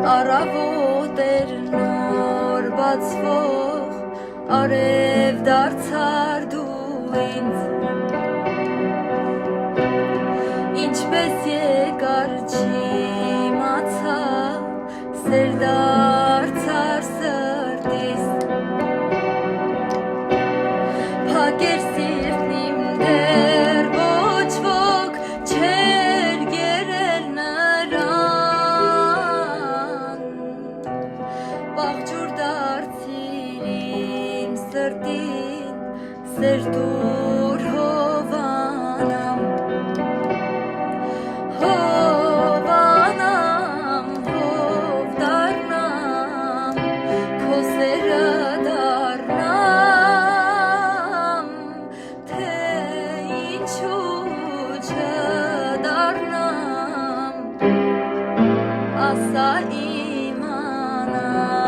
Առավոտ էր նոր բացվող, արև դարձար դու ինձ, ինչպես եկար չիմացա, սեր դարձար սրտիս, փակեր սիրտն իմ դեռ ոչ ոք չէր կերել նրան, պաղջուր դարձիր իմ սրտին, սեր դուր հովանամ, հովանամ, հով դառնամ, քո սերը դառնամ, թե ինչու չդառնամ, ասա իմանամ.